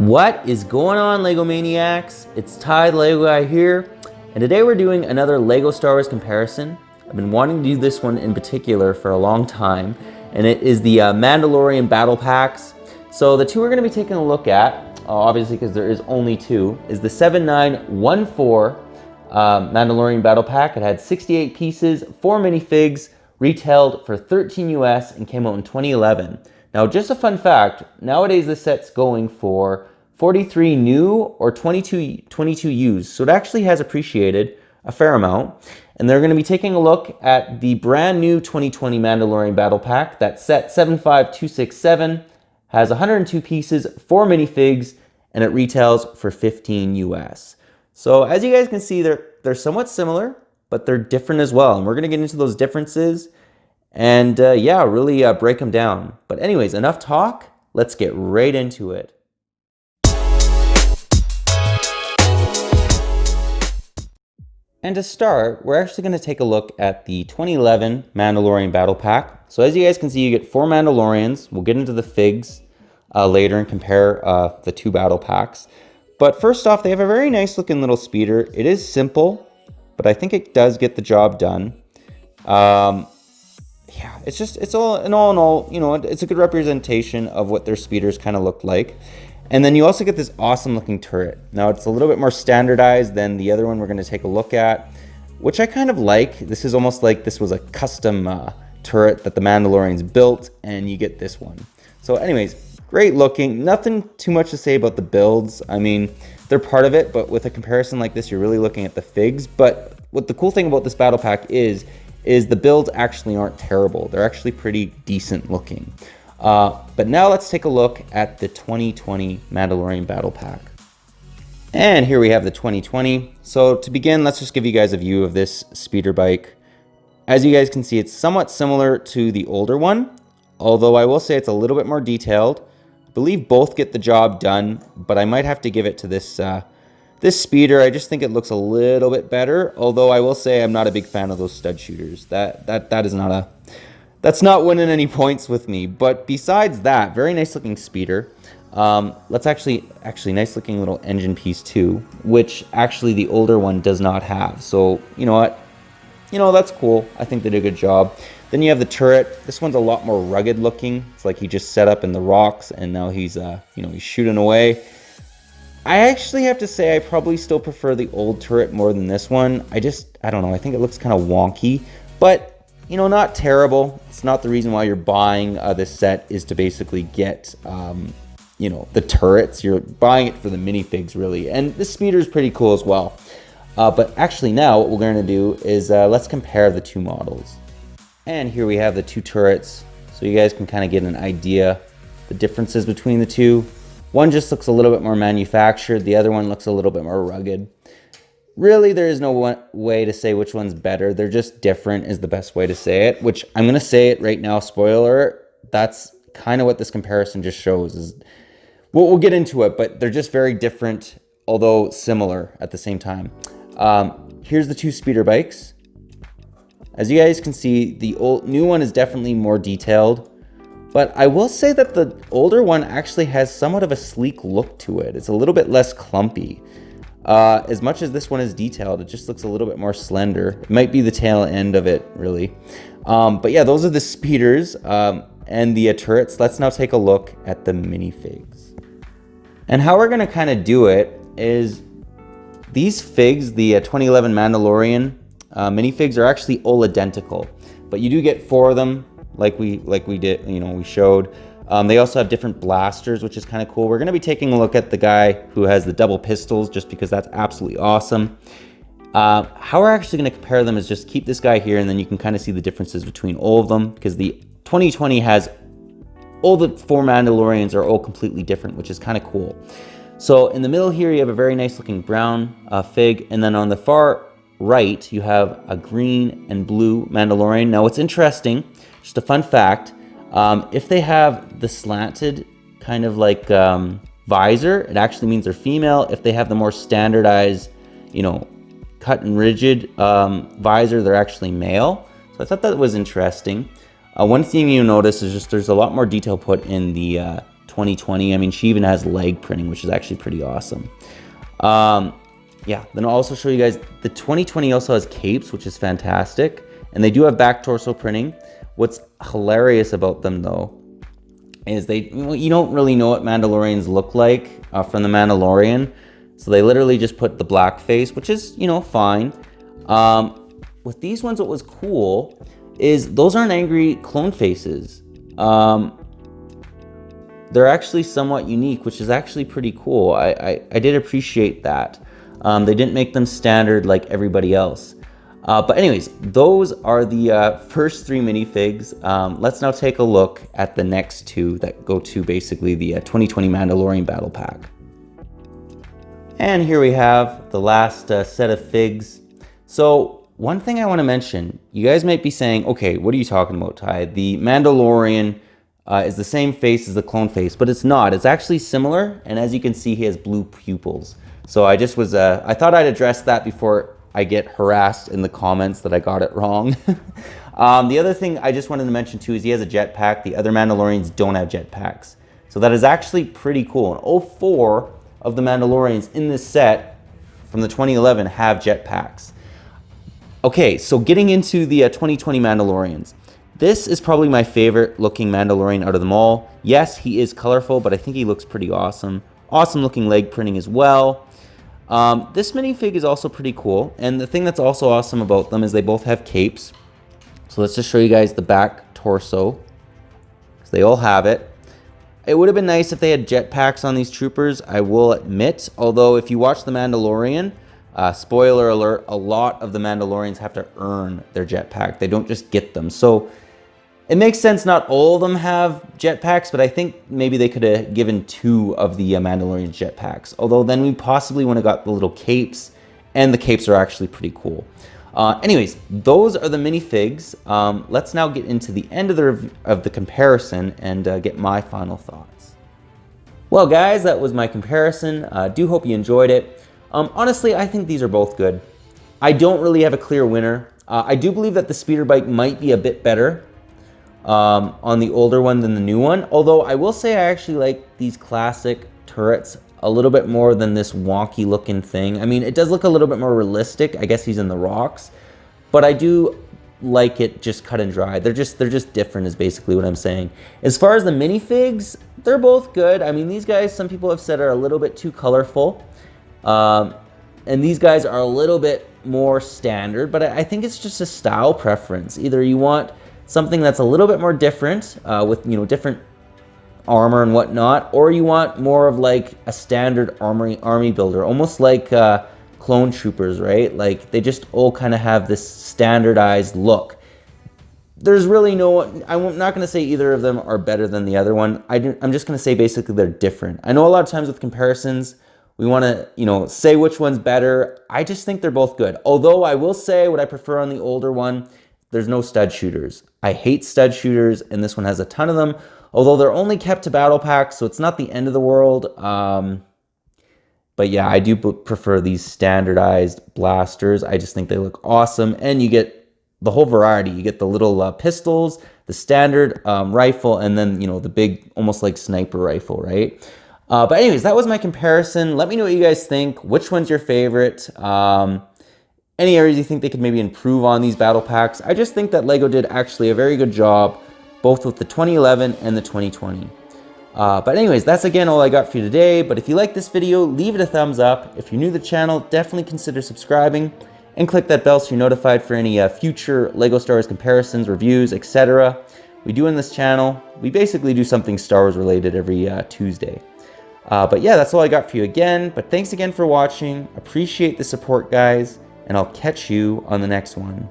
What is going on, LEGO Maniacs? It's Ty the LEGO Guy here, and today we're doing another LEGO Star Wars comparison. I've been wanting to do this one in particular for a long time, and it is the Mandalorian Battle Packs. So the two we're going to be taking a look at, obviously because there is only two, is the 7914 Mandalorian Battle Pack. It had 68 pieces, 4 minifigs, retailed for $13 US and came out in 2011. Now, just a fun fact, nowadays this set's going for 43 new or 22 used, so it actually has appreciated a fair amount. And they're going to be taking a look at the brand new 2020 Mandalorian Battle Pack. That set 75267 has 102 pieces, 4 minifigs, and it retails for $15 US. So as you guys can see, they're somewhat similar, but they're different as well. And we're going to get into those differences and yeah, really break them down. But anyways, enough talk. Let's get right into it. And to start, we're actually going to take a look at the 2011 Mandalorian Battle Pack. So as you guys can see, you get 4 Mandalorians. We'll get into the figs later and compare the 2 battle packs. But first off, they have a very nice looking little speeder. It is simple, but I think it does get the job done. Yeah, it's all in all, you know, it's a good representation of what their speeders kind of look like. And then you also get this awesome looking turret. Now it's a little bit more standardized than the other one we're going to take a look at, which I kind of like. This is almost like this was a custom turret that the Mandalorians built, and you get this one. So anyways, great looking. Nothing too much to say about the builds. I mean, they're part of it, but with a comparison like this, you're really looking at the figs. But what the cool thing about this battle pack is the builds actually aren't terrible. They're actually pretty decent looking. But now let's take a look at the 2020 Mandalorian Battle Pack. And here we have the 2020. So to begin, let's just give you guys a view of this speeder bike. As you guys can see, it's somewhat similar to the older one, although I will say it's a little bit more detailed. I believe both get the job done, but I might have to give it to this this speeder. I just think it looks a little bit better, although I will say I'm not a big fan of those stud shooters. That is not that's not winning any points with me. But besides that, very nice looking speeder. Let's actually nice looking little engine piece too, which actually the older one does not have. So you know what? You know, that's cool. I think they did a good job. Then you have the turret. This one's a lot more rugged looking. It's like he just set up in the rocks and now he's he's shooting away. I actually have to say I probably still prefer the old turret more than this one. I don't know. I think it looks kind of wonky, but you know, not terrible. It's not the reason why you're buying this set is to basically get the turrets. You're buying it for the minifigs really, and the speeder is pretty cool as well. But actually now what we're going to do is let's compare the 2 models. And here we have the 2 turrets, so you guys can kind of get an idea the differences between the 2. One just looks a little bit more manufactured. The other one looks a little bit more rugged. Really, there is no way to say which one's better. They're just different is the best way to say it, which I'm going to say it right now, spoiler. That's kind of what this comparison just shows. Is we'll get into it, but they're just very different, although similar at the same time. Here's the 2 speeder bikes. As you guys can see, the new one is definitely more detailed. But I will say that the older one actually has somewhat of a sleek look to it. It's a little bit less clumpy. As much as this one is detailed, it just looks a little bit more slender. It might be the tail end of it, really. But yeah, those are the speeders and the turrets. Let's now take a look at the minifigs. And how we're going to kind of do it is these figs, the 2011 Mandalorian minifigs, are actually all identical. But you do get 4 of them. Like we did, we showed. They also have different blasters, which is kind of cool. We're going to be taking a look at the guy who has the double pistols, just because that's absolutely awesome. How we're actually going to compare them is just keep this guy here, and then you can kind of see the differences between all of them, because the 2020 has all the 4 Mandalorians are all completely different, which is kind of cool. So in the middle here, you have a very nice looking brown fig, and then on the far right, you have a green and blue Mandalorian. Now, what's interesting, just a fun fact, if they have the slanted kind of like visor, it actually means they're female. If they have the more standardized, cut and rigid visor, they're actually male. So I thought that was interesting. One thing you notice is just there's a lot more detail put in the 2020. I mean, she even has leg printing, which is actually pretty awesome. Yeah, then I'll also show you guys the 2020 also has capes, which is fantastic. And they do have back torso printing. What's hilarious about them though is you don't really know what Mandalorians look like from the Mandalorian. So they literally just put the black face, which is, fine. With these ones, what was cool is those aren't angry clone faces. They're actually somewhat unique, which is actually pretty cool. I did appreciate that. They didn't make them standard like everybody else. But anyways, those are the first 3 minifigs. Let's now take a look at the next 2 that go to basically the 2020 Mandalorian Battle Pack. And here we have the last set of figs. So one thing I want to mention, you guys might be saying, okay, what are you talking about, Ty? The Mandalorian is the same face as the clone face, but it's not. It's actually similar, and as you can see, he has blue pupils. So I just was, I thought I'd address that before I get harassed in the comments that I got it wrong. The other thing I just wanted to mention too is he has a jetpack. The other Mandalorians don't have jetpacks. So that is actually pretty cool. And all 4 of the Mandalorians in this set from the 2011 have jetpacks. Okay, so getting into the 2020 Mandalorians. This is probably my favorite looking Mandalorian out of them all. Yes, he is colorful, but I think he looks pretty awesome. Awesome looking leg printing as well. This minifig is also pretty cool, and the thing that's also awesome about them is they both have capes. So let's just show you guys the back torso. So they all have it. It would have been nice if they had jetpacks on these troopers, I will admit. Although if you watch The Mandalorian, spoiler alert, a lot of the Mandalorians have to earn their jetpack. They don't just get them. So it makes sense not all of them have jetpacks, but I think maybe they could have given 2 of the Mandalorian jetpacks. Although then we possibly would have got the little capes, and the capes are actually pretty cool. Anyways, those are the minifigs. Let's now get into the end of the comparison and get my final thoughts. Well, guys, that was my comparison. Do hope you enjoyed it. Honestly, I think these are both good. I don't really have a clear winner. I do believe that the speeder bike might be a bit better on the older one than the new one. Although I will say I actually like these classic turrets a little bit more than this wonky looking thing. I mean, it does look a little bit more realistic. I guess he's in the rocks, but I do like it just cut and dry. They're just different is basically what I'm saying. As far as the minifigs, they're both good. I mean, these guys, some people have said are a little bit too colorful. And these guys are a little bit more standard, but I think it's just a style preference. Either you want something that's a little bit more different with, different armor and whatnot, or you want more of like a standard army builder, almost like clone troopers, right? Like they just all kind of have this standardized look. There's really I'm not going to say either of them are better than the other one. I'm just going to say basically they're different. I know a lot of times with comparisons, we want to, say which one's better. I just think they're both good. Although I will say what I prefer on the older one, there's no stud shooters. I hate stud shooters, and this one has a ton of them. Although they're only kept to battle packs, so it's not the end of the world. But yeah, I do prefer these standardized blasters. I just think they look awesome, and you get the whole variety. You get the little pistols, the standard rifle, and then, the big, almost like sniper rifle, right? But anyways, that was my comparison. Let me know what you guys think. Which one's your favorite? Any areas you think they could maybe improve on these battle packs? I just think that LEGO did actually a very good job, both with the 2011 and the 2020. But anyways, that's again all I got for you today. But if you like this video, leave it a thumbs up. If you're new to the channel, definitely consider subscribing and click that bell so you're notified for any future LEGO Star Wars comparisons, reviews, etc. We do in this channel. We basically do something Star Wars related every Tuesday. But yeah, that's all I got for you again. But thanks again for watching. Appreciate the support, guys, and I'll catch you on the next one.